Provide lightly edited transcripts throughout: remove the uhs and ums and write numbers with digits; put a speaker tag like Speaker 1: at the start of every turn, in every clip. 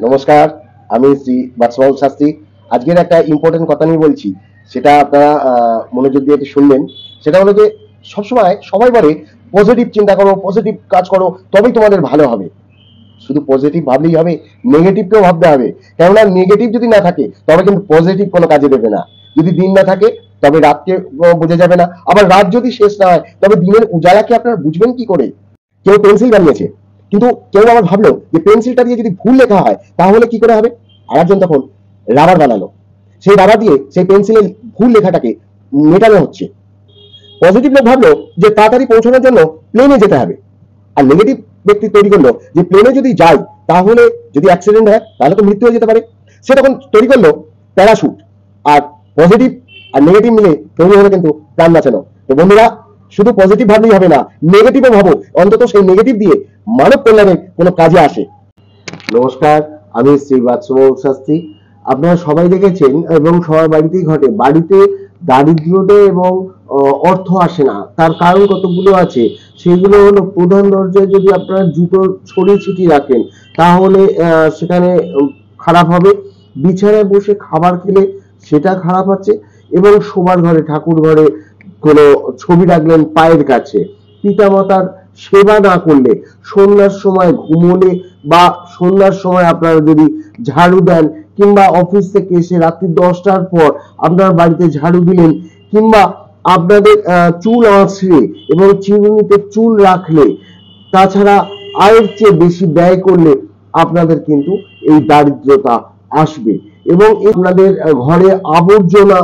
Speaker 1: নমস্কার, আমি শ্রী বাদশাহ শাস্ত্রী। আজকের একটা ইম্পর্টেন্ট কথা নিয়ে বলছি, সেটা আপনারা মনোযোগ দিয়ে একটু শুনবেন। সেটা হলো যে সবসময় সবাই বলে পজিটিভ চিন্তা করো, পজিটিভ কাজ করো, তবেই তোমাদের ভালো হবে। শুধু পজিটিভ ভাবলেই হবে? নেগেটিভকেও ভাবতে হবে। কেননা নেগেটিভ যদি না থাকে তবে কিন্তু পজিটিভ কোনো কাজে দেবে না। যদি দিন না থাকে তবে রাতকে বোঝা যাবে না, আবার রাত যদি শেষ না হয় তবে দিনের উজালাকে আপনারা বুঝবেন কি করে? কেউ পেন্সিল বানিয়েছে, কিন্তু কেউ আবার ভাবলো যে পেন্সিলটা দিয়ে যদি ভুল লেখা হয় তাহলে কি করে হবে। আর একজন তখন রাবার বানালো, সেই রাবার দিয়ে সেই পেন্সিলের ভুল লেখাটাকে মেটানো হচ্ছে। পজিটিভ লোক ভাবলো যে তাড়াতাড়ি পৌঁছানোর জন্য প্লেনে যেতে হবে, আর নেগেটিভ ব্যক্তি তৈরি করলো যে প্লেনে যদি যাই তাহলে যদি অ্যাক্সিডেন্ট হয় তাহলে তো মৃত্যু হয়ে যেতে পারে। সে তখন তৈরি করলো প্যারাশুট। আর পজিটিভ আর নেগেটিভ মিলে তৈরি হলো কিন্তু প্রাণ বাঁচানো। তো বন্ধুরা, শুধু পজিটিভ ভাবলেই হবে না, নেগেটিভও ভাবো, অন্তত সেই নেগেটিভ দিয়ে মানব কল্যাণের কোনো কাজে আসে। নমস্কার, আমি শ্রী বাদশাহ শাস্ত্রী। আপনারা সবাই দেখেছেন এবং সবার বাড়িতেই ঘটে, বাড়িতে দারিদ্রতা এবং অর্থ আসে না। তার কারণ কতগুলো আছে, সেগুলো হলো প্রধান দরজায় যদি আপনারা জুতো ছড়িয়ে ছিটিয়ে রাখেন তাহলে সেখানে খারাপ হবে। বিছানায় বসে খাবার খেলে সেটা খারাপ আছে, এবং শোবার ঘরে ঠাকুর ঘরে কোনো ছবি রাখলেন পায়ের কাছে, পিতামাতার সেবা না করলে, সন্ধ্যার সময় ঘুমোলে বা সন্ধ্যার সময় আপনারা যদি ঝাড়ু দেন, কিংবা অফিস থেকে এসে রাত্রি 10টার পর আপনার বাড়িতে ঝাড়ু দিলেন, কিংবা আপনাদের চুল আঁচড়ে এবং চিরুনিতে চুল রাখলে, তাছাড়া আয়ের চেয়ে বেশি ব্যয় করলে আপনাদের কিন্তু এই দারিদ্রতা আসবে। এবং আপনাদের ঘরে আবর্জনা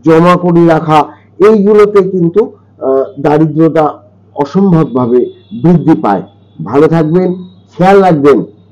Speaker 1: জমা করে রাখা, এইগুলোতে কিন্তু দারিদ্রতা অসম্ভবভাবে বৃদ্ধি পায়। ভালো থাকবেন, খেয়াল রাখবেন।